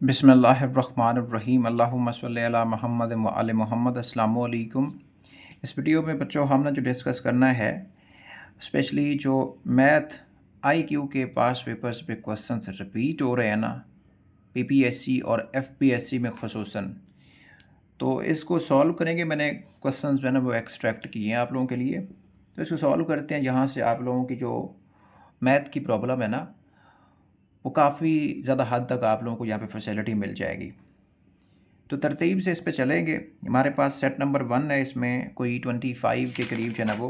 बिस्मिल्लाहिर्रहमानिर्रहीम अल्लाहुम्मा सल्लि अला मुहम्मद व आले मोहम्मद। अस्सलामु अलैकुम। इस वीडियो में बच्चों हमने जो डिस्कस करना है स्पेशली जो मैथ आईक्यू के पास पेपर्स पे क्वेश्चंस रिपीट हो रहे हैं ना, पीपीएससी और एफपीएससी में ख़ुसूसन, तो इसको सॉल्व करेंगे। मैंने क्वेश्चंस जो है ना वो एक्सट्रैक्ट किए हैं आप लोगों के लिए, तो इसको सॉल्व करते हैं। यहाँ से आप लोगों की जो मैथ की प्रॉब्लम है ना, वो काफ़ी ज़्यादा हद तक आप लोगों को यहाँ पे फैसिलिटी मिल जाएगी। तो तरतीब से इस पे चलेंगे। हमारे पास सेट नंबर 1 है, इसमें कोई 25 के करीब जो है ना वो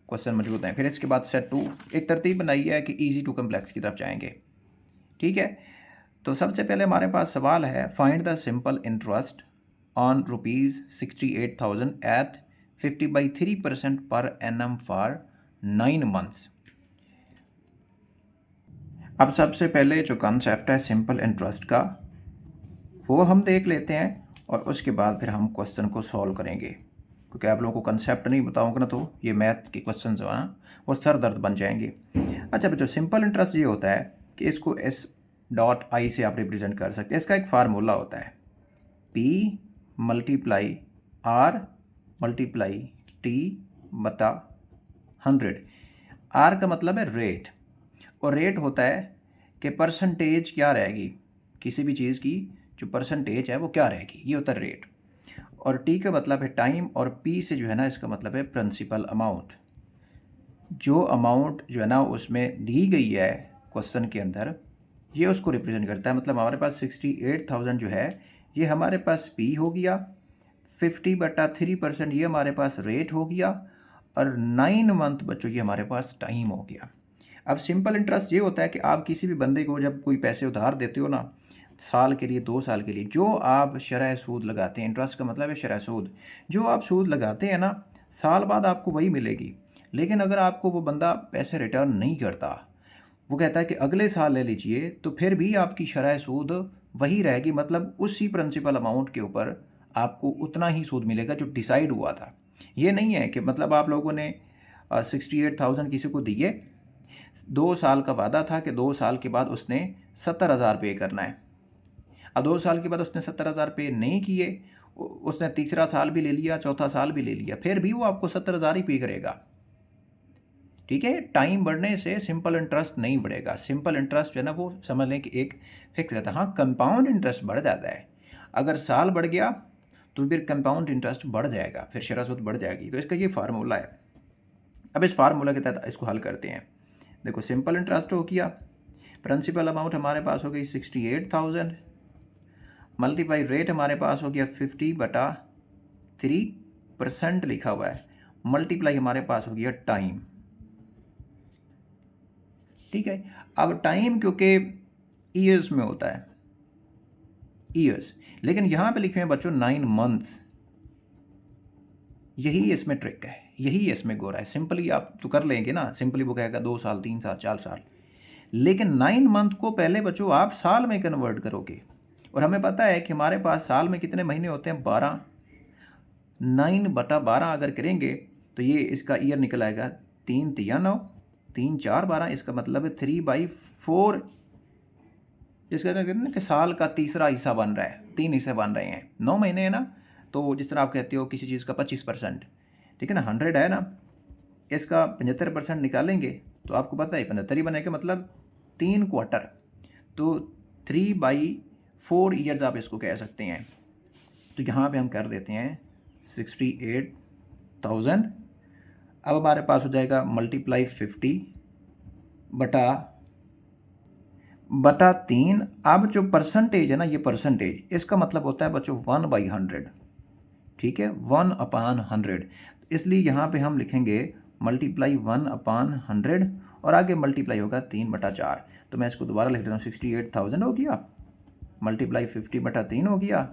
क्वेश्चन मौजूद हैं। फिर इसके बाद सेट 2, एक तरतीब बनाई है कि इजी टू कम्प्लेक्स की तरफ जाएंगे। ठीक है, तो सबसे पहले हमारे पास सवाल है, find the simple interest on ₹68,000 at 50/3% per annum for 9 months. अब सबसे पहले जो कॉन्सेप्ट है सिंपल इंटरेस्ट का वो हम देख लेते हैं और उसके बाद फिर हम क्वेश्चन को सॉल्व करेंगे, क्योंकि आप लोगों को कंसेप्ट नहीं बताऊंगा ना तो ये मैथ के क्वेश्चन जो है ना वो सर दर्द बन जाएंगे। अच्छा बच्चों, सिंपल इंटरेस्ट ये होता है कि इसको S.I से आप रिप्रेजेंट कर सकते हैं। इसका एक फार्मूला होता है P × R × T बटा 100। R का मतलब है रेट, और रेट होता है कि परसेंटेज क्या रहेगी, किसी भी चीज़ की जो परसेंटेज है वो क्या रहेगी, ये होता है रेट। और टी का मतलब है टाइम, और पी से जो है ना इसका मतलब है प्रिंसिपल अमाउंट। जो अमाउंट जो है ना उसमें दी गई है क्वेश्चन के अंदर, ये उसको रिप्रेजेंट करता है। मतलब हमारे पास 68,000 जो है ये हमारे पास पी हो गया, 50/3% ये हमारे पास रेट हो गया, और 9 मंथ बच्चों ये हमारे पास टाइम हो गया। अब सिंपल इंटरेस्ट ये होता है कि आप किसी भी बंदे को जब कोई पैसे उधार देते हो ना, साल के लिए 2 साल के लिए, जो आप शरह सूद लगाते हैं, इंटरेस्ट का मतलब है शरह सूद, जो आप सूद लगाते हैं ना साल बाद आपको वही मिलेगी। लेकिन अगर आपको वो बंदा पैसे रिटर्न नहीं करता, वो कहता है कि अगले साल ले लीजिए, तो फिर भी आपकी शरह सूद वही रहेगी। मतलब उसी प्रिंसिपल अमाउंट के ऊपर आपको उतना ही सूद मिलेगा जो डिसाइड हुआ था। ये नहीं है कि मतलब आप लोगों ने 68,000 किसी को दिए, 2 साल का वादा था कि 2 साल के बाद उसने 70,000 पे करना है। अब 2 साल के बाद उसने 70,000 पे नहीं किए, उसने तीसरा साल भी ले लिया, चौथा साल भी ले लिया, फिर भी वो आपको 70,000 ही पे करेगा। ठीक है, टाइम बढ़ने से सिंपल इंटरेस्ट नहीं बढ़ेगा। सिंपल इंटरेस्ट जो है ना वो समझ लें कि एक फिक्स रहता है। हाँ, कंपाउंड इंटरेस्ट बढ़ जाता है। अगर साल बढ़ गया तो फिर कंपाउंड इंटरेस्ट बढ़ जाएगा, फिर शरह सूद बढ़ जाएगी। तो इसका ये फार्मूला है। अब इस फार्मूला के तहत इसको हल करते हैं। देखो, सिंपल इंटरेस्ट हो गया, प्रिंसिपल अमाउंट हमारे पास हो गई 68,000, मल्टीप्लाई रेट हमारे पास हो गया 50/3% लिखा हुआ है, मल्टीप्लाई हमारे पास हो गया टाइम। ठीक है, अब टाइम क्योंकि ईयर्स में होता है, ईयर्स, लेकिन यहाँ पे लिखे हैं बच्चों 9 मंथ्स। यही इसमें ट्रिक है, यही इसमें गोरा है। सिंपली आप तो कर लेंगे ना, सिंपली वो कहेगा 2 साल, 3 साल, 4 साल, लेकिन 9 मंथ को पहले बच्चों आप साल में कन्वर्ट करोगे। और हमें पता है कि हमारे पास साल में कितने महीने होते हैं, 12। 9/12 अगर करेंगे तो ये इसका ईयर निकल आएगा 3 तिया 9, 3 4 12। इसका मतलब है 3/4। इसका कहते हैं कि साल का तीसरा हिस्सा बन रहा है, 3 हिस्से बन रहे हैं, 9 महीने है ना। तो जिस तरह आप कहते हो किसी चीज़ का 25%, ठीक है ना, 100 है ना, इसका 75% निकालेंगे तो आपको पता है 75 ही बनेगा, मतलब 3 क्वार्टर। तो 3/4 ईयर्स आप इसको कह सकते हैं। तो यहाँ पे हम कर देते हैं 68,000। अब हमारे पास हो जाएगा मल्टीप्लाई 50 बटा 3। अब जो परसेंटेज है ना, ये परसेंटेज, इसका मतलब होता है बच्चों 1/100। ठीक है, 1/100। इसलिए यहाँ पे हम लिखेंगे मल्टीप्लाई 1/100, और आगे मल्टीप्लाई होगा 3/4। तो मैं इसको दोबारा लिख देता हूँ, 68,000 हो गया, मल्टीप्लाई 50/3 हो गया,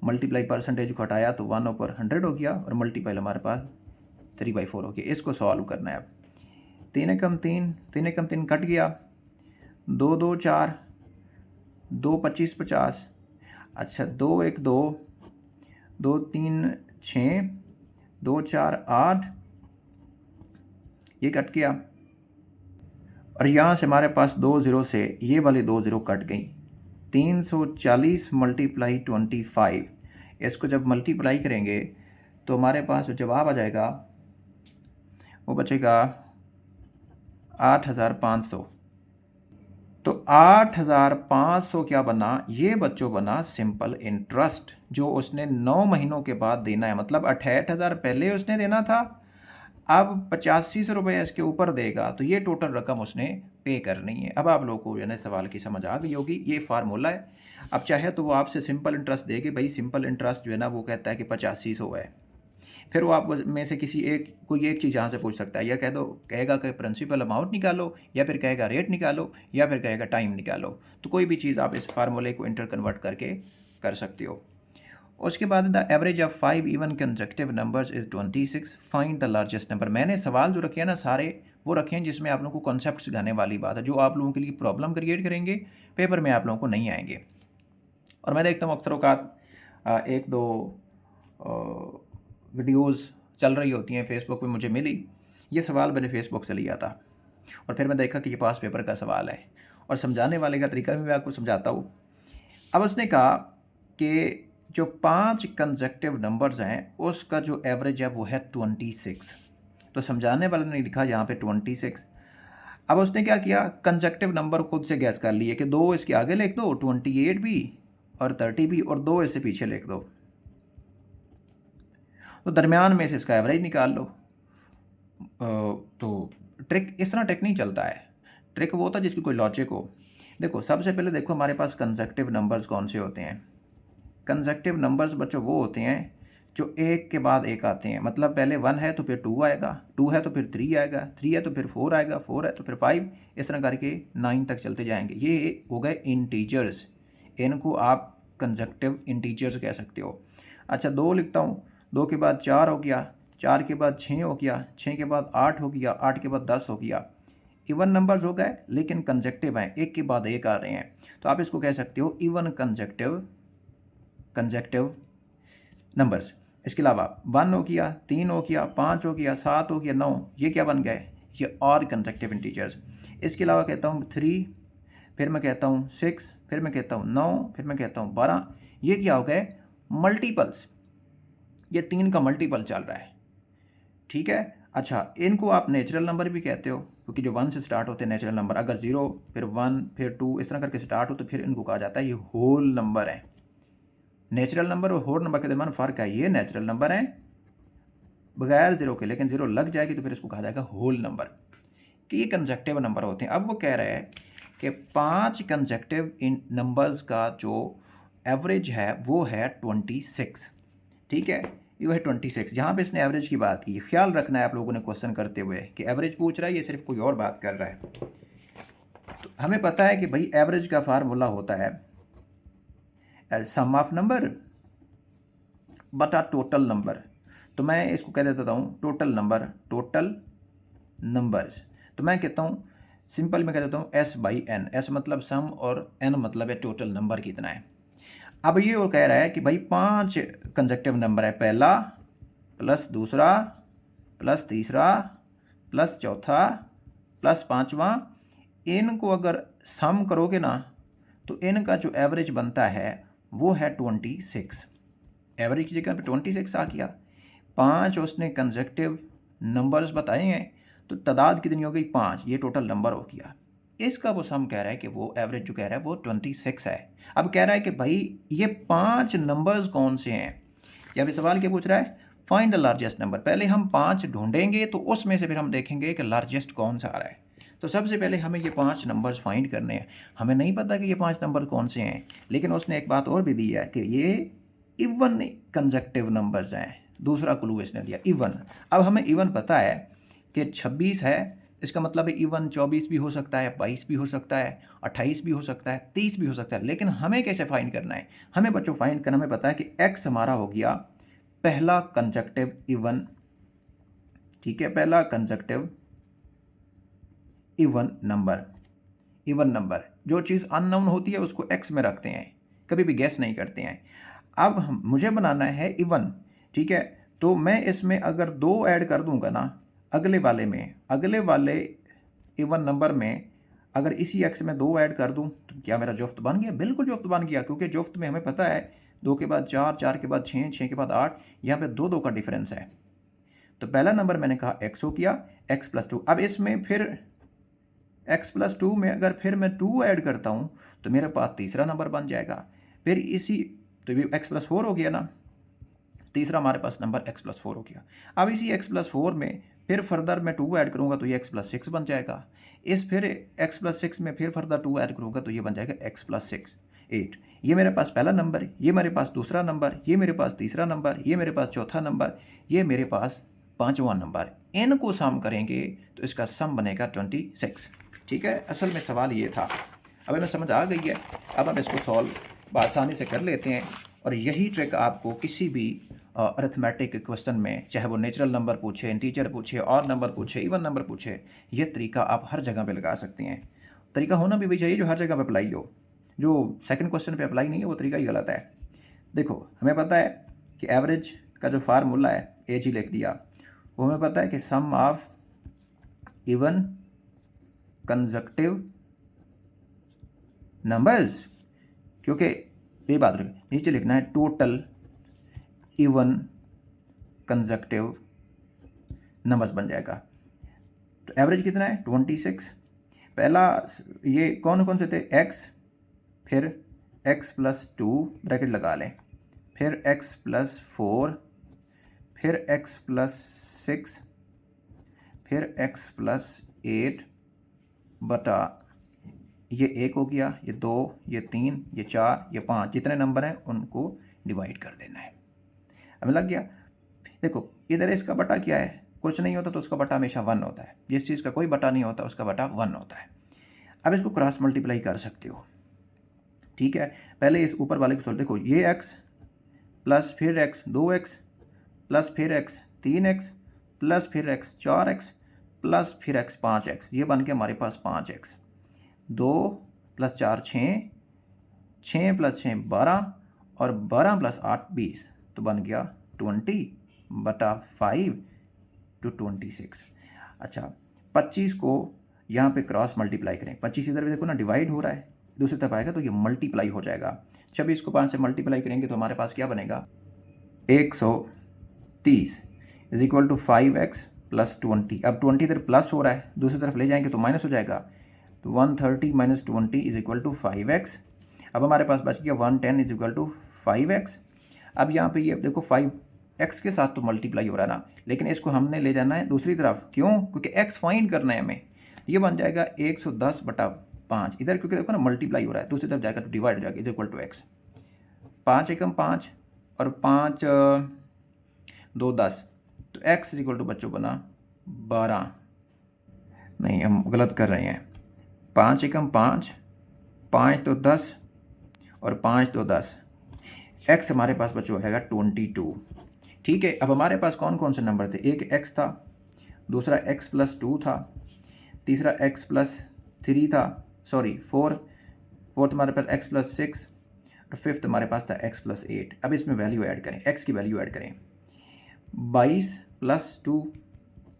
मल्टीप्लाई परसेंटेज को हटाया तो 1/100 हो गया, और मल्टीप्लाई हमारे पास 3/4 हो गया। इसको सॉल्व करना है। अब 3 एकम 3, 3 एकम 3 कट गया, 2 2 4, 2 25 50। अच्छा, 2 1 2, 2 3 6, 2 4 8, ये कट गया, और यहाँ से हमारे पास 2 0 से ये वाली 2 0 कट गई। 340 मल्टीप्लाई 25, इसको जब मल्टीप्लाई करेंगे तो हमारे पास जो जवाब आ जाएगा वो बचेगा 8500। तो 8500 क्या बना, ये बच्चों बना सिंपल इंटरेस्ट, जो उसने 9 महीनों के बाद देना है। मतलब 68,000 पहले उसने देना था, अब 8500 रुपये इसके ऊपर देगा, तो ये टोटल रकम उसने पे करनी है। अब आप लोगों को जो है सवाल की समझ आ गई होगी, ये फार्मूला है। अब चाहे तो वो आपसे सिंपल इंटरेस्ट देगी, भाई सिंपल इंटरेस्ट जो है ना वो कहता है कि 8500 है, फिर वो आप में से किसी एक कोई एक चीज़ यहाँ से पूछ सकता है, या कहेगा कि प्रिंसिपल अमाउंट निकालो, या फिर कहेगा रेट निकालो, या फिर कहेगा टाइम निकालो। तो कोई भी चीज़ आप इस फार्मूले को इंटर कन्वर्ट करके कर सकते हो। उसके बाद the average of 5 even consecutive numbers is 26, find the largest number. मैंने सवाल जो रखे हैं ना सारे वो रखे हैं जिसमें आप लोगों को कॉन्सेप्ट सिखाने वाली बात है, जो आप लोगों के लिए प्रॉब्लम क्रिएट करेंगे, पेपर में आप लोगों को नहीं आएंगे। और मैं देखता हूँ अक्सर औकात एक दो वीडियोज़ चल रही होती हैं फेसबुक पे, मुझे मिली, ये सवाल मैंने फेसबुक से लिया था और फिर मैं देखा कि ये पास पेपर का सवाल है, और समझाने वाले का तरीका भी मैं आपको समझाता हूँ। अब उसने कहा कि जो 5 कंसेक्यूटिव नंबर्स हैं उसका जो एवरेज है वो है 26। तो समझाने वाले ने लिखा यहाँ पे 26। अब उसने क्या किया, कंसेक्यूटिव नंबर खुद से गैस कर लिए कि 2 इसके आगे लिख दो, 28 भी और 30 भी, और 2 इससे पीछे लिख दो, तो दरमियान में से इसका एवरेज निकाल लो। तो ट्रिक इस तरह ट्रिक नहीं चलता है, ट्रिक वो होता है जिसकी कोई लॉजिक हो। देखो सबसे पहले देखो हमारे पास कंसेक्यूटिव नंबर्स कौन से होते हैं। कंसेक्यूटिव नंबर्स बच्चों वो होते हैं जो एक के बाद एक आते हैं। मतलब पहले 1 है तो फिर 2 आएगा, 2 है तो फिर 3 आएगा, 3 है तो फिर 4 आएगा, 4 है तो फिर 5, इस तरह करके 9 तक चलते जाएंगे। ये हो गए इंटीजर्स, इनको आप कंसेक्यूटिव इंटीजर्स कह सकते हो। अच्छा 2 लिखता हूँ, 2 के बाद 4 हो गया, 4 के बाद 6 हो गया, 6 के बाद 8 हो गया, 8 के बाद 10 हो गया। इवन नंबर्स हो गए लेकिन कंसेक्यूटिव हैं, एक के बाद एक आ रहे हैं, तो आप इसको कह सकते हो इवन कंसेक्यूटिव नंबर्स। इसके अलावा 1 हो गया, 3 हो गया, 5 हो गया, 7 हो गया, 9, ये क्या बन गए, ये और कंसेक्यूटिव इंटीजर्स। इसके अलावा कहता हूँ 3, फिर मैं कहता हूँ 6, फिर मैं कहता हूँ 9, फिर मैं कहता हूँ 12, ये क्या हो गए, मल्टीपल्स, ये 3 का मल्टीपल चल रहा है, ठीक है। अच्छा इनको आप नेचुरल नंबर भी कहते हो, क्योंकि जो 1 से स्टार्ट होते हैं नेचुरल नंबर, अगर 0 फिर 1 फिर 2 इस तरह करके स्टार्ट हो तो फिर इनको कहा जाता है ये होल नंबर है। नेचुरल नंबर और होल नंबर के दरमियान फ़र्क है, ये नेचुरल नंबर है बगैर 0 के, लेकिन 0 लग जाएगी तो फिर इसको कहा जाएगा होल नंबर, कि ये कंसेक्यूटिव नंबर होते हैं। अब वो कह रहे हैं कि 5 कंसेक्यूटिव इन नंबर्स का जो एवरेज है वो है 26, ठीक है, ये है 26। जहाँ पे इसने एवरेज की बात की, ख्याल रखना है आप लोगों ने क्वेश्चन करते हुए कि एवरेज पूछ रहा है, ये सिर्फ कोई और बात कर रहा है। तो हमें पता है कि भाई एवरेज का फार्मूला होता है सम ऑफ नंबर बटा टोटल नंबर। तो मैं इसको कह देता हूँ टोटल नंबर्स। तो मैं कहता हूँ सिंपल में कह देता हूँ S/N, S मतलब सम और N मतलब है टोटल नंबर कितना है। अब ये वो कह रहा है कि भाई 5 कंसेक्यूटिव नंबर है, पहला प्लस दूसरा प्लस तीसरा प्लस चौथा प्लस पाँचवा, इनको अगर सम करोगे ना तो इनका जो एवरेज बनता है वो है 26। एवरेज की जगह पे 26 आ गया। 5 उसने कंसेक्यूटिव नंबर्स बताए हैं, तो तादाद कितनी हो गई 5, ये टोटल नंबर हो गया। इसका वो सम कह रहा है कि वो एवरेज जो कह रहा है वो 26 है। अब कह रहा है कि भाई ये 5 नंबर्स कौन से हैं। या फिर सवाल क्या पूछ रहा है, फाइंड द लार्जेस्ट नंबर। पहले हम 5 ढूंढेंगे तो उसमें से फिर हम देखेंगे कि लार्जेस्ट कौन सा आ रहा है। तो सबसे पहले हमें ये 5 नंबर्स फाइंड करने हैं। हमें नहीं पता कि ये 5 नंबर कौन से हैं, लेकिन उसने एक बात और भी दी है कि ये इवन कंसेक्यूटिव नंबर्स हैं। दूसरा क्लू इसने दिया इवन। अब हमें इवन पता है कि 26 है, इसका मतलब है इवन 24 भी हो सकता है, 22 भी हो सकता है, 28 भी हो सकता है, 30 भी हो सकता है। लेकिन हमें कैसे फाइंड करना है, हमें बच्चों फाइंड करना, हमें पता है कि x हमारा हो गया पहला कंसेक्यूटिव इवन, ठीक है, पहला कंसेक्यूटिव इवन नंबर। जो चीज़ अननोन होती है उसको x में रखते हैं, कभी भी गैस नहीं करते हैं। अब मुझे बनाना है इवन, ठीक है, तो मैं इसमें अगर 2 ऐड कर दूंगा ना अगले वाले इवन नंबर में, अगर इसी एक्स में 2 ऐड कर दूं तो क्या मेरा जुफ्त बन गया? बिल्कुल जुफ्त बन गया, क्योंकि जुफ्त में हमें पता है 2 के बाद 4, 4 के बाद 6, 6 के बाद 8, यहाँ पे 2 2 का डिफरेंस है। तो पहला नंबर मैंने कहा एक्स हो गया, एक्स प्लस 2। अब इसमें फिर एक्स प्लस 2 में अगर फिर मैं 2 ऐड करता हूँ तो मेरे पास तीसरा नंबर बन जाएगा। फिर इसी तो ये एक्स प्लस 4 हो गया ना, तीसरा हमारे पास नंबर एक्स प्लस 4 हो गया। अब इसी एक्स प्लस 4 में फिर फर्दर मैं 2 ऐड करूँगा तो ये एक्स प्लस 6 बन जाएगा। इस फिर एक्स प्लस 6 में फिर फर्दर 2 ऐड करूँगा तो ये बन जाएगा एक्स प्लस 6 8। ये मेरे पास पहला नंबर, ये मेरे पास दूसरा नंबर, ये मेरे पास तीसरा नंबर, ये मेरे पास चौथा नंबर, ये मेरे पास पाँचवां नंबर। इनको सम करेंगे तो इसका सम बनेगा 26। ठीक है, असल में सवाल ये था। अब हमें समझ आ गई है। अब हम इसको सॉल्व आसानी से कर लेते हैं। और यही ट्रिक आपको किसी भी अरिथमेटिक क्वेश्चन में, चाहे वो नेचुरल नंबर पूछे, इंटीजर पूछे, और नंबर पूछे, इवन नंबर पूछे, ये तरीका आप हर जगह पे लगा सकते हैं। तरीका होना भी वही चाहिए जो हर जगह पे अप्लाई हो। जो सेकंड क्वेश्चन पे अप्लाई नहीं है वो तरीका ही गलत है। देखो, हमें पता है कि एवरेज का जो फार्मूला है, एज ही लिख दिया, वो हमें पता है कि सम ऑफ इवन कंसेक्यूटिव नंबर्स, क्योंकि ये बात रखें, नीचे लिखना है टोटल इवन कंसेक्यूटिव नंबर्स बन जाएगा। तो एवरेज कितना है? 26। पहला ये कौन कौन से थे? एक्स, फिर एक्स प्लस 2 ब्रैकेट लगा लें, फिर एक्स प्लस 4, फिर एक्स प्लस 6, फिर एक्स प्लस 8 बटा ये 1 हो गया, ये 2, ये 3, ये 4, ये 5, जितने नंबर हैं उनको डिवाइड कर देना है। हमें लग गया। देखो इधर इसका बटा क्या है? कुछ नहीं होता तो उसका बटा हमेशा 1 होता है। जिस चीज़ का कोई बटा नहीं होता उसका बटा 1 होता है। अब इसको क्रॉस मल्टीप्लाई कर सकते हो। ठीक है, पहले इस ऊपर वाले को सोच, देखो ये एक्स प्लस फिर एक्स 2x प्लस फिर एक्स 3x प्लस फिर एक्स 4x प्लस फिर एक्स 5x, ये बन के हमारे पास 5x। 2 प्लस 4 6, 6 प्लस 6 12, और 12 प्लस 8 20, तो बन गया 20 बटा 5 टू 26। अच्छा, 25 को यहाँ पे क्रॉस मल्टीप्लाई करें। 25 इधर भी देखो ना डिवाइड हो रहा है, दूसरी तरफ आएगा तो ये मल्टीप्लाई हो जाएगा। 26 को 5 से मल्टीप्लाई करेंगे तो हमारे पास क्या बनेगा? 130 is equal to 5x plus 20। अब 20 इधर प्लस हो रहा है, दूसरी तरफ ले जाएंगे तो माइनस हो जाएगा। तो 130 minus 20 is equal to 5x। अब हमारे पास बच गया 110 इज इक्वल टू 5x। अब यहाँ पे ये देखो 5x के साथ तो मल्टीप्लाई हो रहा है ना, लेकिन इसको हमने ले जाना है दूसरी तरफ। क्यों? क्योंकि x फाइंड करना है हमें। ये बन जाएगा 110 बटा 5। इधर क्योंकि देखो ना मल्टीप्लाई हो रहा है, दूसरी तरफ जाएगा तो डिवाइड हो जाएगा, इज इक्वल टू x। 5 एकम 5 और 5 2 10, तो x इज इक्वल टू बच्चों बना 12। नहीं, हम गलत कर रहे हैं। 5 एकम 5, 5 तो 10 और 5 तो 10, x हमारे पास बच्चों रहेगा 22। ठीक है, अब हमारे पास कौन कौन से नंबर थे? एक x था, दूसरा x प्लस 2 था, तीसरा x प्लस 3 था, सॉरी 4, फोर्थ हमारे पास x प्लस 6, और फिफ्थ हमारे पास था x प्लस 8। अब इसमें वैल्यू ऐड करें, x की वैल्यू ऐड करें। 22 प्लस 2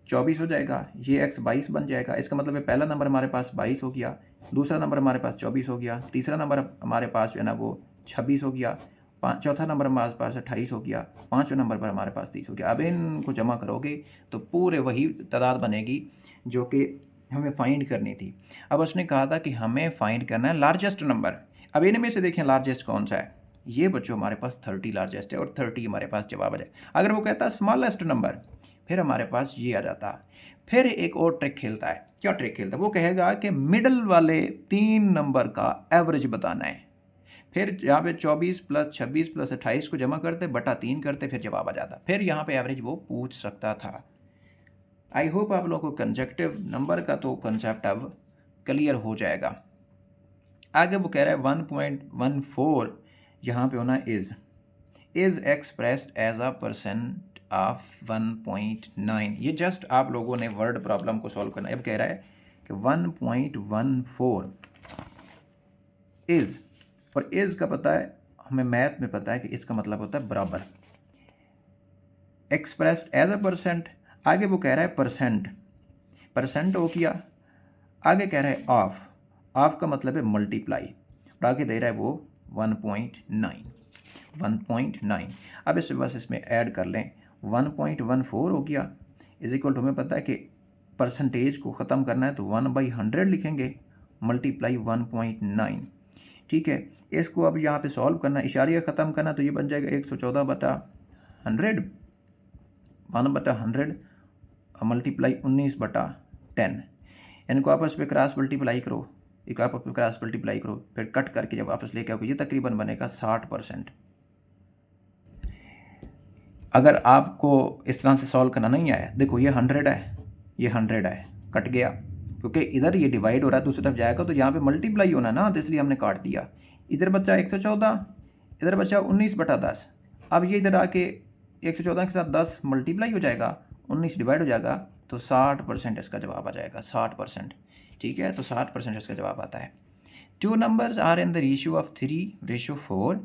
24 हो जाएगा, ये x 22 बन जाएगा। इसका मतलब है पहला नंबर हमारे पास 22 हो गया, दूसरा नंबर हमारे पास 24 हो गया, तीसरा नंबर हमारे पास जो है ना वो 26 हो गया, चौथा नंबर हमारे पास 28 हो गया, पाँचवें नंबर पर हमारे पास 30 हो गया। अब इनको जमा करोगे तो पूरे वही तादाद बनेगी जो कि हमें फाइंड करनी थी। अब उसने कहा था कि हमें फाइंड करना है लार्जेस्ट नंबर। अब इनमें से देखें लार्जेस्ट कौन सा है? ये बच्चों हमारे पास 30 लार्जेस्ट है, और 30 हमारे पास जवाब आ जाए। अगर वो कहता है स्मॉलेस्ट नंबर, फिर हमारे पास ये आ जाता। फिर एक और ट्रिक खेलता है। क्या ट्रिक खेलता है? वो कहेगा कि मिडल वाले 3 नंबर का एवरेज बताना है। फिर यहाँ पे 24 प्लस 26 प्लस 28 को जमा करते, बटा 3 करते, फिर जवाब आ जाता। फिर यहाँ पे एवरेज वो पूछ सकता था। आई होप आप लोगों को कंसेक्टिव नंबर का तो कंसेप्ट अब क्लियर हो जाएगा। आगे वो कह रहा है 1.14 यहाँ पे होना is expressed as a percent of 1.9। ये जस्ट आप लोगों ने वर्ड प्रॉब्लम को सॉल्व करना है। अब कह रहा है कि 1.14 इज़, और इज़ का पता है हमें, मैथ में पता है कि इसका मतलब होता है बराबर। एक्सप्रेस्ड एज अ परसेंट, आगे वो कह रहा है परसेंट, परसेंट हो गया, आगे कह रहा है ऑफ, ऑफ का मतलब है मल्टीप्लाई, और आगे दे रहा है वो 1.9। अब इस बस इसमें ऐड कर लें, 1.14 हो गया इज इक्वल टू, हमें पता है कि परसेंटेज को ख़त्म करना है तो 1/100 लिखेंगे मल्टीप्लाई 1.9। ठीक है, इसको अब यहाँ पे सॉल्व करना, इशारिया ख़त्म करना, तो ये बन जाएगा 114/100, 1/100 मल्टीप्लाई 19/10। इनको आपस में क्रॉस मल्टीप्लाई करो, एक आपस में क्रॉस मल्टीप्लाई करो, फिर कट करके जब वापस लेके आओगे ये तकरीबन बनेगा 60%। अगर आपको इस तरह से सॉल्व करना नहीं आया, देखो ये 100 है, ये 100 है, कट गया, क्योंकि इधर ये डिवाइड हो रहा है, दूसरी तरफ जाएगा तो यहाँ पे मल्टीप्लाई होना ना, तो इसलिए हमने काट दिया। इधर बचा 114, इधर बचा 19/10। अब ये इधर आके 114 के साथ 10 मल्टीप्लाई हो जाएगा, 19 डिवाइड हो जाएगा, तो 60% इसका जवाब आ जाएगा, 60%। ठीक है, तो 60% इसका जवाब आता है। Two numbers are in the ratio of 3:4,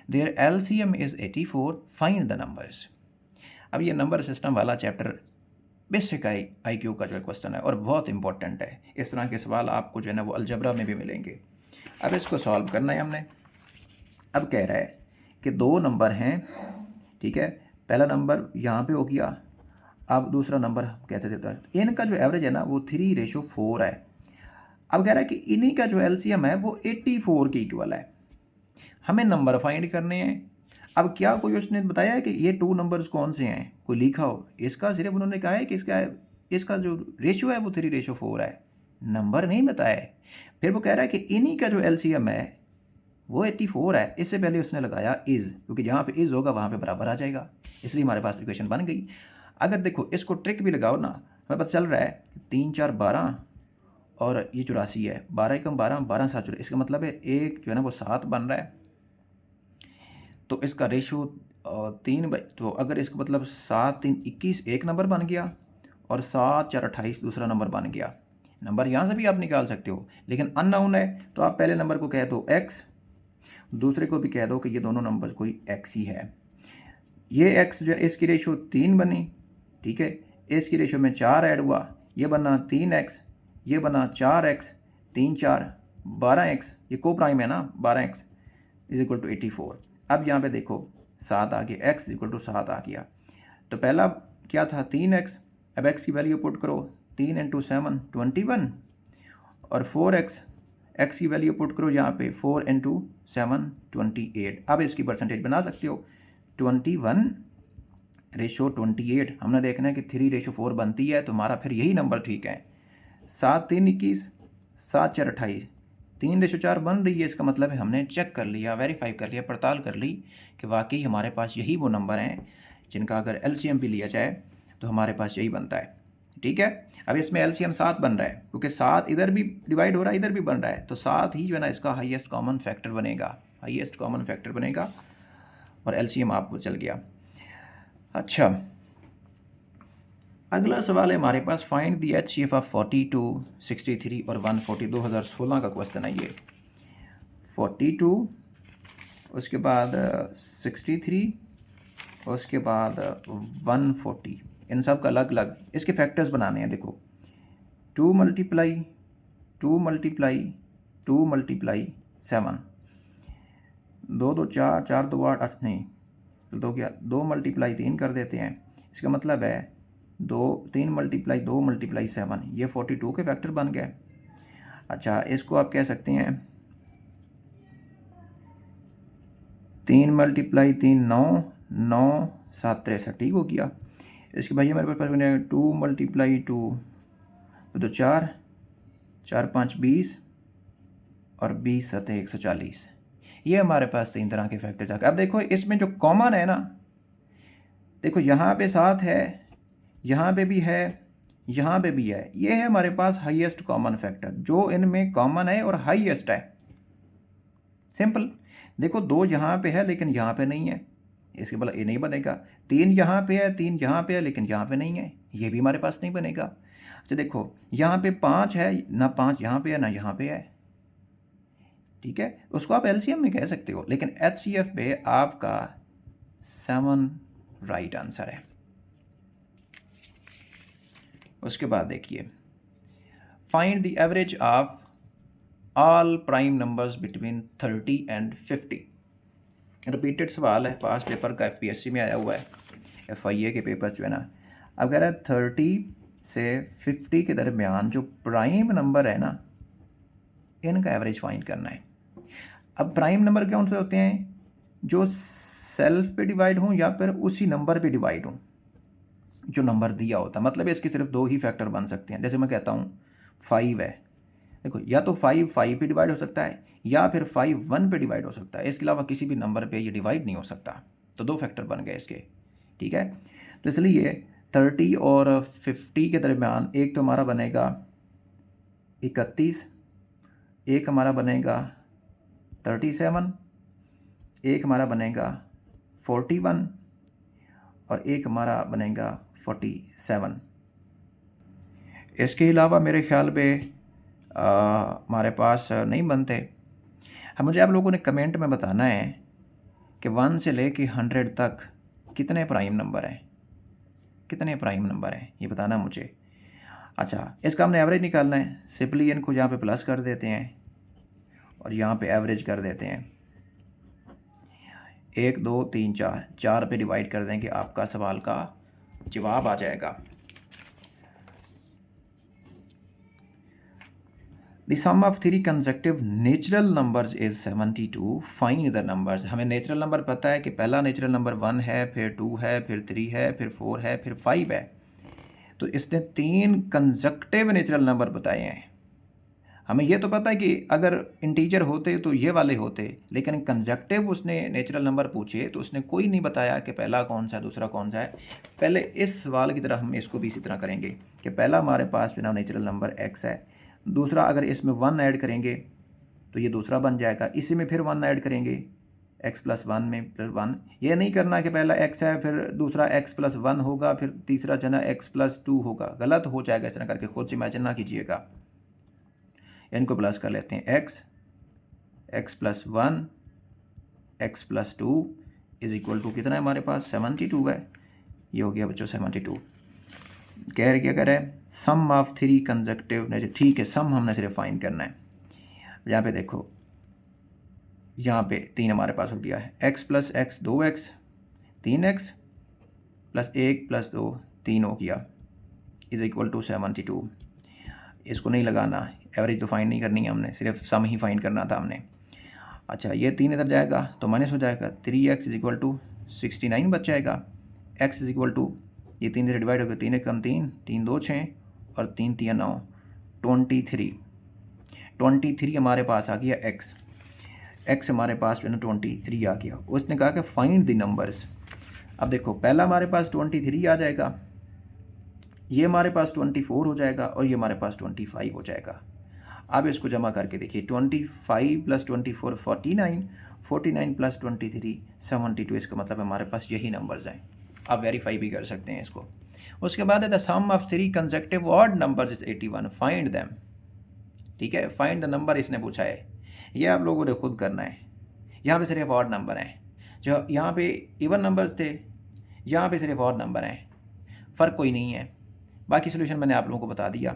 their LCM is 84, find the numbers. अब ये नंबर सिस्टम वाला चैप्टर बेसिक IQ का जो क्वेश्चन है और बहुत इंपॉर्टेंट है। इस तरह के सवाल आपको जो है ना वो अलजबरा में भी मिलेंगे। अब इसको सॉल्व करना है हमने। अब कह रहा है कि दो नंबर हैं, ठीक है, पहला नंबर यहाँ पे हो गया, अब दूसरा नंबर कैसे देता है, इनका जो एवरेज है ना वो 3:4 है। अब कह रहा है कि इन्हीं का जो LCM है वो 84 के इक्वल है, हमें नंबर फाइंड करने हैं। अब क्या कोई उसने बताया है कि ये टू नंबर्स कौन से हैं, कोई लिखा हो, इसका सिर्फ उन्होंने कहा है कि इसका जो रेशियो है वो 3:4 है, नंबर नहीं बताया है। फिर वो कह रहा है कि इन्हीं का जो LCM है वो 84 है। इससे पहले उसने लगाया इज़, क्योंकि जहाँ पे इज़ होगा वहाँ पे बराबर आ जाएगा, इसलिए हमारे पास इक्वेशन बन गई। अगर देखो इसको ट्रिक भी लगाओ ना, हमें पता चल रहा है 3 4 12 और ये 84 है, 12 एकम 12, 12 7 84, इसका मतलब है एक जो है ना वो 7 बन रहा है, तो इसका रेशो 3, तो अगर इसका मतलब 7 3 21 एक नंबर बन गया, और 7 4 28 दूसरा नंबर बन गया। नंबर यहाँ से भी आप निकाल सकते हो, लेकिन अननोन है तो आप पहले नंबर को कह दो x, दूसरे को भी कह दो कि ये दोनों नंबर कोई x ही है। ये x जो है इसकी रेशो 3 बनी, ठीक है, इसकी रेशो में 4 ऐड हुआ, ये बना 3x, ये बना 4x, 3 4 12x, ये को प्राइम है ना, 12x इज इक्वल टू 84। अब यहाँ पे देखो 7 आ गया, x इक्वल टू 7 आ गया। तो पहला क्या था 3x, अब x की वैल्यू पुट करो, 3 × 7 21, और 4x, x की वैल्यू पुट करो यहाँ पे 4 × 7 28। अब इसकी परसेंटेज बना सकते हो, 21:28। हमने देखना है कि 3:4 बनती है, तो हमारा फिर यही नंबर ठीक है। 7 3 21, 7 4 28, 3:4 बन रही है, इसका मतलब है हमने चेक कर लिया, वेरीफाई कर लिया, पड़ताल कर ली कि वाकई हमारे पास यही वो नंबर हैं जिनका अगर LCM भी लिया जाए तो हमारे पास यही बनता है। ठीक है, अब इसमें LCM 7 बन रहा है, क्योंकि 7 इधर भी डिवाइड हो रहा है, इधर भी बन रहा है, तो 7 ही जो है ना इसका हाईएस्ट कॉमन फैक्टर बनेगा, और LCM आपको चल गया। अच्छा, अगला सवाल है हमारे पास, फाइंड दी HCF ऑफ 42, 63 और 140। 2016 का क्वेश्चन है ये। 42, उसके बाद 63, उसके बाद 140, इन सब का अलग अलग इसके फैक्टर्स बनाने हैं। देखो 2 × 2 × 2 × 7, 2 2 4, 4 2 8, 8 नहीं, तो क्या 2 × 3 कर देते हैं, इसका मतलब है 3 × 2 × 7, ये 42 के फैक्टर बन गए। अच्छा, इसको आप कह सकते हैं 3 × 3 9, 9 7 63, ठीक हो गया। इसके बाद ये मेरे पास 2 × 2 तो 4, 4 5 20, और 20 7 140। ये हमारे पास 3 तरह के फैक्टर्स आ गए। अब देखो इसमें जो कॉमन है ना, देखो यहाँ पे 7 है, यहाँ पे भी है, यहाँ पे भी है, ये है हमारे पास हाईएस्ट कॉमन फैक्टर, जो इनमें कॉमन है और हाईएस्ट है। सिंपल, देखो 2 यहाँ पे है लेकिन यहाँ पे नहीं है, इसके मतलब ये नहीं बनेगा। 3 यहाँ पे है, 3 यहाँ पे है, लेकिन यहाँ पे नहीं है, ये भी हमारे पास नहीं बनेगा। अच्छा देखो यहाँ पे 5 है ना, 5 यहाँ पे है ना यहाँ पे है, ठीक है, उसको आप LCM में कह सकते हो, लेकिन HCF पे आपका 7 राइट आंसर है। उसके बाद देखिए, find the average of all prime numbers between 30 and 50। Repeated सवाल है, पास पेपर का FPSC में आया हुआ है, FIA के पेपर जो है ना। अब कह रहा है 30 से 50 के दरमियान जो प्राइम नंबर है ना, इनका एवरेज फाइंड करना है। अब प्राइम नंबर कौन से होते हैं? जो सेल्फ पे डिवाइड हों या फिर उसी नंबर पे डिवाइड हों जो नंबर दिया होता है। मतलब इसके सिर्फ दो ही फैक्टर बन सकते हैं। जैसे मैं कहता हूँ 5 है, देखो या तो 5 5 पे डिवाइड हो सकता है या फिर 5 1 पे डिवाइड हो सकता है। इसके अलावा किसी भी नंबर पे ये डिवाइड नहीं हो सकता। तो दो फैक्टर बन गए इसके, ठीक है। तो इसलिए 30 और 50 के दरमियान एक तो हमारा बनेगा 31, एक हमारा बनेगा 37, एक हमारा बनेगा 41 और एक हमारा बनेगा 47। इसके अलावा मेरे ख्याल पे हमारे पास नहीं बनते। अब मुझे आप लोगों ने कमेंट में बताना है कि 1 से लेके 100 तक कितने प्राइम नंबर हैं, कितने प्राइम नंबर हैं, ये बताना मुझे। अच्छा, इसका हमने एवरेज निकालना है। सिंपली इनको यहाँ पे प्लस कर देते हैं और यहाँ पे एवरेज कर देते हैं। 1 2 3 4, 4 पे डिवाइड कर देंगे, आपका सवाल का जवाब आ जाएगा। The sum of three consecutive natural numbers is 72. Find the numbers. हमें नेचुरल नंबर पता है कि पहला नेचुरल नंबर 1 है, फिर 2 है, फिर 3 है, फिर 4 है, फिर 5 है। तो इसने 3 कंसेक्टिव नेचुरल नंबर बताए हैं। हमें ये तो पता है कि अगर इंटीजर होते तो ये वाले होते, लेकिन कंसेक्टिव उसने नेचुरल नंबर पूछे तो उसने कोई नहीं बताया कि पहला कौन सा है, दूसरा कौन सा है। पहले इस सवाल की तरह हम इसको भी इसी तरह करेंगे कि पहला हमारे पास जो ना नेचुरल नंबर x है, दूसरा अगर इसमें 1 ऐड करेंगे तो ये दूसरा बन जाएगा, इसी में फिर 1 ऐड करेंगे x प्लस 1 में फिर 1। ये नहीं करना कि पहला x है फिर दूसरा x प्लस 1 होगा फिर तीसरा जो ना x प्लस 2 होगा, गलत हो जाएगा। इस तरह करके खुद से इमेजिन ना कीजिएगा। इनको प्लस कर लेते हैं, x plus 1 x plus 2 is equal to कितना है हमारे पास 72 है। ये हो गया बच्चों 72। कह रहे क्या कर रहा है, सम ऑफ 3 कंसेक्टिव। ठीक है, सम हमने सिर्फ फाइंड करना है। यहाँ पे देखो, यहाँ पे 3 हमारे पास हो गया है, x plus x 2x 3x plus 1 plus 2 3 हो गया इज इक्वल टू 72। इसको नहीं लगाना, एवरेज तो फाइंड नहीं करनी है हमने, सिर्फ सम ही फाइंड करना था हमने। अच्छा, ये 3 इधर जाएगा तो माइनस हो जाएगा, 3x इज इक्वल टू 69 बच जाएगा। x इज इक्वल टू, ये 3 इधर डिवाइड हो गया, 3 1 कम 3, 3 2 6 और 3 3 9 23 हमारे पास आ गया x हमारे पास जो है ना 23 आ गया। उसने कहा कि फाइंड द नंबर्स। अब देखो, पहला हमारे पास 23 आ जाएगा, ये हमारे पास 24 हो जाएगा और ये हमारे पास 25 हो जाएगा। अब इसको जमा करके देखिए, 25 प्लस 24 49, 49 प्लस 23 72। इसका मतलब हमारे पास यही नंबर्स हैं। आप वेरीफाई भी कर सकते हैं इसको। उसके बाद है the sum of 3 consecutive odd numbers is 81, find them. ठीक है, फाइंड द नंबर इसने पूछा है, ये आप लोगों ने खुद करना है। यहाँ पे सिर्फ ऑड नंबर हैं, जो यहाँ पे इवन नंबर्स थे, यहाँ पे सिर्फ ऑड नंबर हैं, फ़र्क कोई नहीं है। बाकी सोल्यूशन मैंने आप लोगों को बता दिया।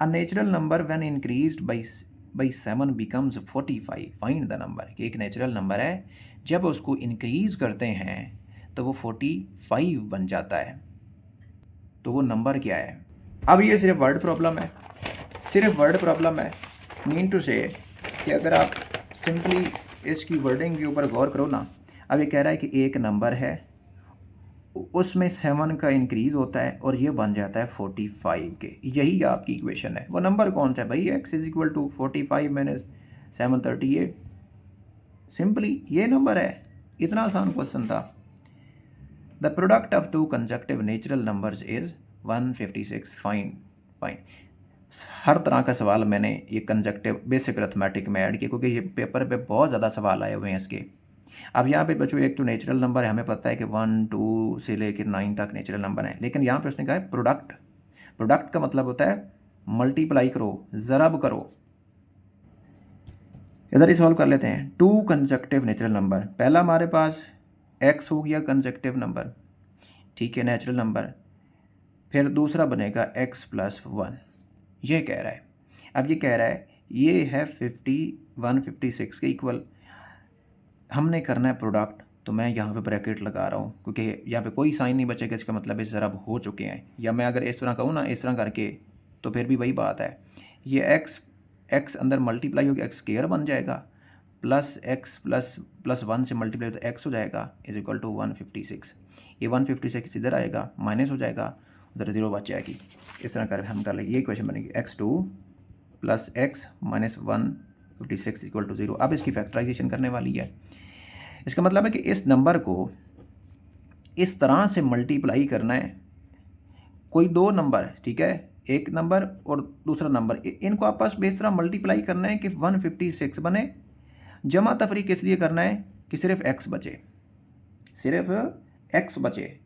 A natural number when increased by 7 becomes 45, find the number. कि एक नेचुरल नंबर है, जब उसको इंक्रीज़ करते हैं तो वो 45 बन जाता है। तो वो नंबर क्या है? अब ये सिर्फ वर्ड प्रॉब्लम है, सिर्फ वर्ड प्रॉब्लम है। मीन टू से कि अगर आप सिंपली इसकी वर्डिंग के ऊपर गौर करो ना। अब ये कह रहा है कि एक नंबर है, उसमें 7 का इंक्रीज़ होता है और ये बन जाता है 45 के। यही आपकी इक्वेशन है। वो नंबर कौन सा है भाई? x is equal to 45 minus 7 38। Simply ये नंबर है। इतना आसान क्वेश्चन था। The product of 2 consecutive natural numbers is 156, fine. हर तरह का सवाल मैंने ये कंसेक्टिव बेसिक अरिथमेटिक में ऐड किया, क्योंकि ये पेपर पे बहुत ज़्यादा सवाल आए हुए हैं इसके। अब यहाँ पे बच्चों एक तो नेचुरल नंबर है, हमें पता है कि 1 2 से लेकर 9 तक नेचुरल नंबर हैं, लेकिन यहाँ पे उसने कहा है प्रोडक्ट का मतलब होता है मल्टीप्लाई करो, ज़रब करो। इधर ही सॉल्व कर लेते हैं। 2 कंसेक्टिव नेचुरल नंबर, पहला हमारे पास x हो गया कंसेक्टिव नंबर, ठीक है, नेचुरल नंबर। फिर दूसरा बनेगा x प्लस 1, ये कह रहा है। अब ये कह रहा है ये है 156 के इक्वल। हमने करना है प्रोडक्ट, तो मैं यहाँ पे ब्रैकेट लगा रहा हूँ क्योंकि यहाँ पे कोई साइन नहीं बचेगा, इसका मतलब है ज़रब हो चुके हैं। या मैं अगर इस तरह कहूँ ना, इस तरह करके, तो फिर भी वही बात है। ये एक्स अंदर मल्टीप्लाई होकर एक्स स्क्वायर बन जाएगा, प्लस एक्स प्लस 1 से मल्टीप्लाई तो एक्स हो जाएगा इज इक्वल टू 156। ये 156 इधर आएगा, माइनस हो जाएगा, उधर 0 बच जाएगी। इस तरह कर हम कर लेंगे, ये क्वेश्चन बनेगी x2 plus x minus 156 equal to 0। अब इसकी फैक्टराइजेशन करने वाली है। इसका मतलब है कि इस नंबर को इस तरह से मल्टीप्लाई करना है, कोई दो नंबर, ठीक है, एक नंबर और दूसरा नंबर, इनको आपस में इस तरह मल्टीप्लाई करना है कि 156 बने। जमा तफरीक किस लिए करना है कि सिर्फ x बचे, सिर्फ x बचे।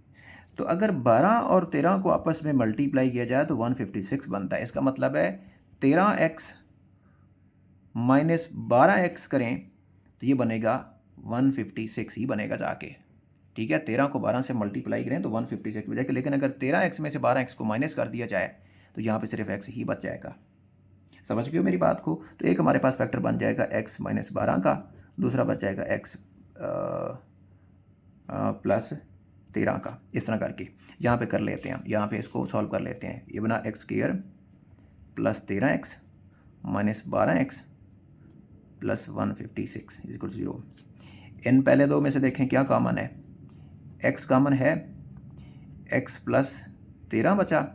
तो अगर 12 और 13 को आपस में मल्टीप्लाई किया जाए तो 156 बनता है। इसका मतलब है 13x माइनस 12x करें तो ये बनेगा 156 ही बनेगा जाके, ठीक है। 13 को 12 से मल्टीप्लाई करें तो 156 बचेगा, लेकिन अगर 13x में से 12x को माइनस कर दिया जाए तो यहाँ पे सिर्फ x ही बच जाएगा। समझ गए मेरी बात को? तो एक हमारे पास फैक्टर बन जाएगा x माइनस 12 का, दूसरा बच जाएगा x प्लस 13 का। इस तरह करके यहाँ पे कर लेते हैं, यहाँ पे इसको सॉल्व कर लेते हैं। ये बना x square plus 13x minus 12x plus 156 is equal to 0। इन पहले दो में से देखें क्या कॉमन है, x कॉमन है, x प्लस 13 बचा,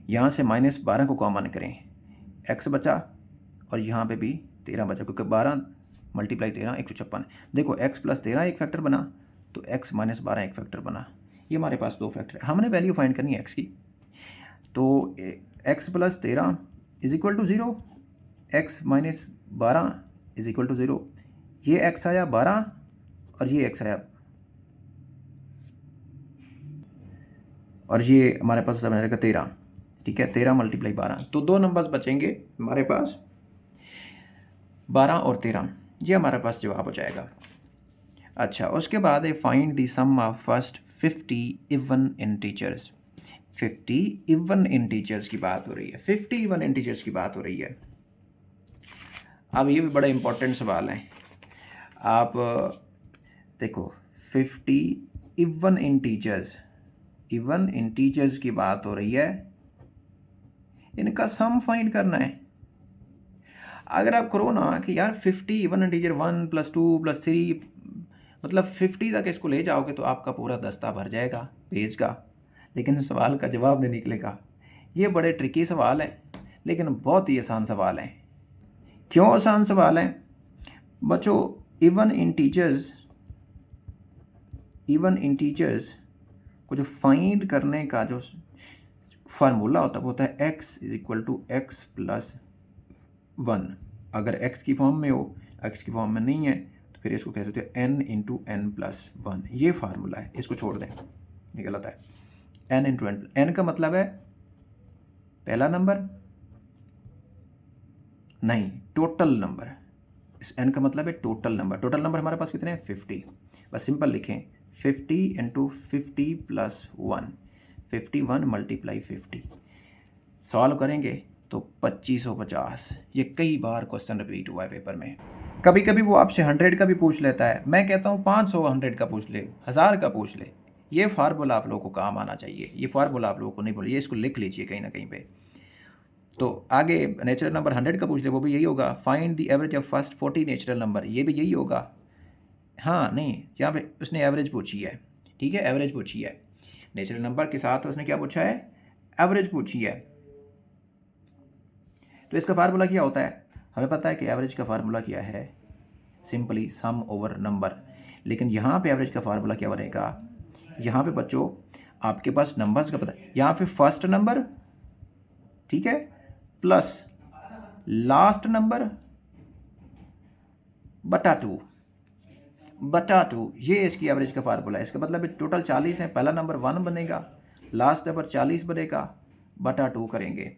यहाँ से माइनस 12 को कॉमन करें, x बचा, और यहाँ पे भी 13 बचा, क्योंकि 12 मल्टीप्लाई 13 156। देखो x प्लस 13 एक फैक्टर बना, तो x माइनस 12 एक फैक्टर बना। ये हमारे पास दो फैक्टर है, हमने वैल्यू फाइंड करनी है x की। तो x plus 13 is equal to 0, x minus 12 is equal to 0। ये x आया 12 और ये x आया, और ये हमारे पास बन जाएगा 13, ठीक है। 13 मल्टीप्लाई 12, तो दो नंबर्स बचेंगे हमारे पास, 12 और 13। ये हमारे पास जवाब हो जाएगा। अच्छा, उसके बाद है find the sum of first 50 even integers. 50 even integers की बात हो रही है, 50 इवन इंटीजर्स की बात हो रही है। अब ये भी बड़ा इंपॉर्टेंट सवाल है। आप देखो 50 इवन इंटीजर्स की बात हो रही है, इनका सम फाइंड करना है। अगर आप करो ना कि यार 50 इवन इंटीजर 1 + 2 + 3, मतलब 50 तक इसको ले जाओगे तो आपका पूरा दस्ता भर जाएगा पेज का, लेकिन सवाल का जवाब नहीं निकलेगा। ये बड़े ट्रिकी सवाल है, लेकिन बहुत ही आसान सवाल है। क्यों आसान सवाल है बच्चों? इवन इंटीजर्स को जो फाइंड करने का जो फार्मूला होता है वो होता है x = x + 1। अगर x की फॉर्म में हो, x की फॉर्म में नहीं है तो फिर इसको कह सकते हैं n × n + 1। ये फार्मूला है, इसको छोड़ दें, ये गलत है। n × n, n का मतलब है पहला नंबर, नहीं टोटल नंबर। इस n का मतलब है टोटल नंबर। टोटल नंबर हमारे पास कितने हैं? 50। बस सिंपल लिखें 50 × 50 + 1, 51 × 50। सॉल्व करेंगे तो 2550। ये कई बार क्वेश्चन रिपीट हुआ है पेपर में। कभी कभी वो आपसे 100 का भी पूछ लेता है, मैं कहता हूँ 500 100 का पूछ ले, 1000 का पूछ ले। ये फार्मूला आप लोगों को काम आना चाहिए, ये फार्मूला आप लोगों को नहीं बोलिए, इसको लिख लीजिए कहीं ना कहीं पे। तो आगे नेचुरल नंबर 100 का पूछ ले, वो भी यही होगा। Find the average of first 40 natural number, ये भी यही होगा। हाँ नहीं, यहाँ पे उसने एवरेज पूछी है, ठीक है, एवरेज पूछी है। नेचुरल नंबर के साथ उसने क्या पूछा है? एवरेज पूछी है। तो इसका फार्मूला क्या होता है? हमें पता है कि एवरेज का फार्मूला क्या है, सिंपली सम ओवर नंबर। लेकिन यहाँ पे एवरेज का फार्मूला क्या बनेगा? यहाँ पे बच्चों आपके पास नंबर्स का पता है, यहाँ पे फर्स्ट नंबर, ठीक है, प्लस लास्ट नंबर बटा 2, ये इसकी एवरेज का फार्मूला है। इसका मतलब है टोटल 40 है, पहला नंबर 1 बनेगा, लास्ट नंबर 40 बनेगा, बटा 2 करेंगे,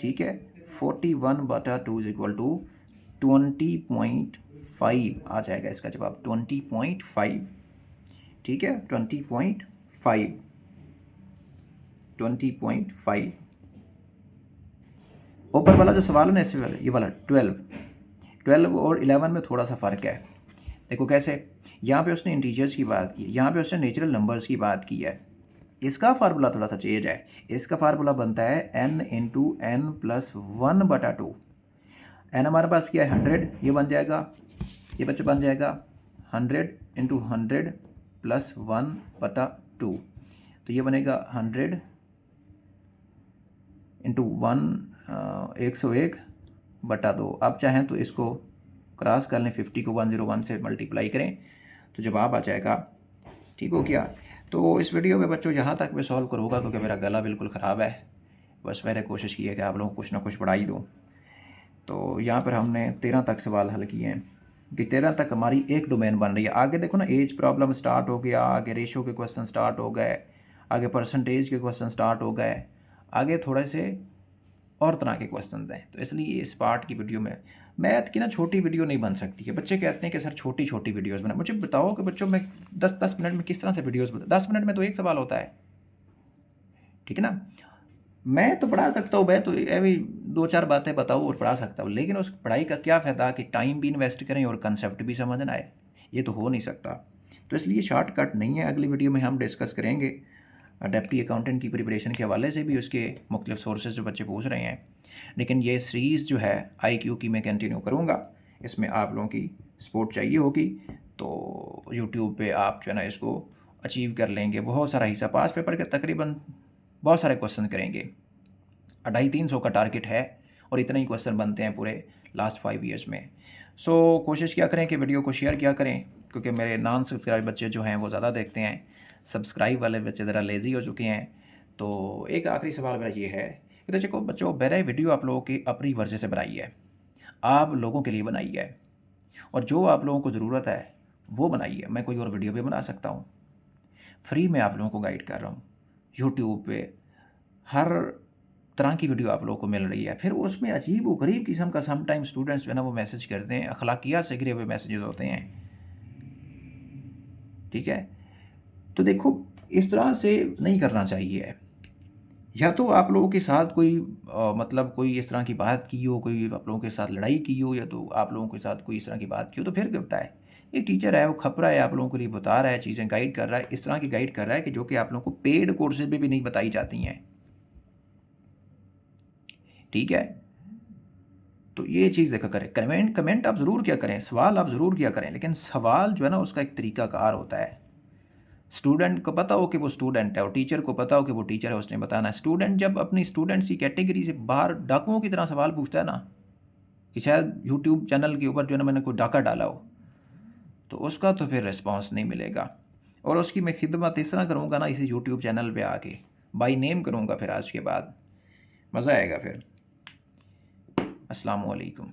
ठीक है। 41 बटा 2 इज इक्वल टू 20.5 आ जाएगा इसका जवाब, 20.5, ठीक है, 20.5। ऊपर वाला जो सवाल है ना इससे वाला, ये वाला 12 और 11 में थोड़ा सा फ़र्क है। देखो कैसे, यहाँ पे उसने इंटीजर्स की बात की, यहाँ पे उसने नेचुरल नंबर्स की बात की है। इसका फार्मूला थोड़ा सा चेंज है। इसका फार्मूला बनता है n into n plus 1/2। N हमारे पास क्या है 100, ये बन जाएगा, ये बच्चे बन जाएगा 100 इंटू 100 प्लस 1/2। तो ये बनेगा 100 इंटू 101/2। आप चाहें तो इसको क्रॉस कर लें, 50 को 101 से मल्टीप्लाई करें तो जवाब आ जाएगा। ठीक हो गया। तो इस वीडियो में बच्चों यहाँ तक मैं सॉल्व करूँगा क्योंकि मेरा गला बिल्कुल ख़राब है। बस मैंने कोशिश की है कि आप लोगों को कुछ ना कुछ पढ़ा ही दूँ। तो यहाँ पर हमने 13 तक सवाल हल किए हैं कि 13 तक हमारी एक डोमेन बन रही है। आगे देखो ना, एज प्रॉब्लम स्टार्ट हो गया, आगे रेशो के क्वेश्चन स्टार्ट हो गए, आगे परसेंटेज के क्वेश्चन स्टार्ट हो गए, आगे थोड़े से और तरह के क्वेश्चन हैं। तो इसलिए इस पार्ट की वीडियो में मैथ की ना छोटी वीडियो नहीं बन सकती है। बच्चे कहते हैं कि सर छोटी छोटी वीडियोस बनाए। मुझे बताओ कि बच्चों मैं 10-10 मिनट में किस तरह से वीडियोस बता, 10 मिनट में तो एक सवाल होता है, ठीक है ना। मैं तो पढ़ा सकता हूँ, मैं तो अभी 2-4 बातें बताऊँ और पढ़ा सकता हूँ, लेकिन उस पढ़ाई का क्या फ़ायदा कि टाइम भी इन्वेस्ट करें और कंसेप्ट भी समझना है। ये तो हो नहीं सकता। तो इसलिए शॉर्टकट नहीं है। अगली वीडियो में हम डिस्कस करेंगे डेप्टी अकाउंटेंट की प्रिपरेशन के हवाले से भी, उसके मुख्तलिफ सोर्सेज जो बच्चे पूछ रहे हैं। लेकिन ये सीरीज़ जो है IQ की मैं कंटिन्यू करूँगा। इसमें आप लोगों की सपोर्ट चाहिए होगी, तो यूट्यूब पे आप जो है ना इसको अचीव कर लेंगे। बहुत सारा हिस्सा पास पेपर के तकरीबन बहुत सारे क्वेश्चन करेंगे। 250-300 का टारगेट है और इतने ही क्वेश्चन बनते हैं पूरे लास्ट 5 ईयर्स में। सो कोशिश क्या करें कि वीडियो को शेयर किया करें, क्योंकि मेरे नॉन सब्सक्राइब बच्चे जो हैं वो ज़्यादा देखते हैं, सब्सक्राइब वाले बच्चे ज़रा लेज़ी हो चुके हैं। तो एक आखिरी सवाल मेरा ये है कि देखो बच्चों, मेरा वीडियो आप लोगों की अपनी वर्जी से बनाई है, आप लोगों के लिए बनाई है, और जो आप लोगों को ज़रूरत है वो बनाई है। मैं कोई और वीडियो भी बना सकता हूँ, फ्री में आप लोगों को गाइड कर रहा हूँ। यूट्यूब पे हर तरह की वीडियो आप लोगों को मिल रही है। फिर उसमें अजीब व गरीब किस्म का समटाइम स्टूडेंट्स जो है ना वो मैसेज करते हैं, अखलाकियात से घिरे हुए मैसेजेस होते हैं, ठीक है। तो देखो इस तरह से नहीं करना चाहिए। या तो आप लोगों के साथ कोई मतलब कोई इस तरह की बात की हो, कोई आप लोगों के साथ लड़ाई की हो, या तो आप लोगों के साथ कोई इस तरह की बात की हो, तो फिर करता है। एक टीचर है, वो खपरा है, आप लोगों के लिए बता रहा है, चीज़ें गाइड कर रहा है, इस तरह की गाइड कर रहा है कि जो कि आप लोगों को पेड कोर्सेज में भी नहीं बताई जाती हैं, ठीक है। तो ये चीज़ देखा करें। कमेंट आप ज़रूर क्या करें, सवाल आप ज़रूर किया करें, लेकिन सवाल जो है ना उसका एक तरीकाकार होता है। स्टूडेंट को पता हो कि वो स्टूडेंट है और टीचर को पता हो कि वो टीचर है, उसने बताना है। स्टूडेंट जब अपनी स्टूडेंट्स की कैटेगरी से बाहर डाकुओं की तरह सवाल पूछता है ना, कि शायद यूट्यूब चैनल के ऊपर जो है ना मैंने कोई डाका डाला हो, तो उसका तो फिर रिस्पॉन्स नहीं मिलेगा। और उसकी मैं खिदमत इस तरह करूँगा ना, इसी यूट्यूब चैनल पर आके बाई नेम करूँगा, फिर आज के बाद मज़ा आएगा। फिर अस्सलाम वालेकुम।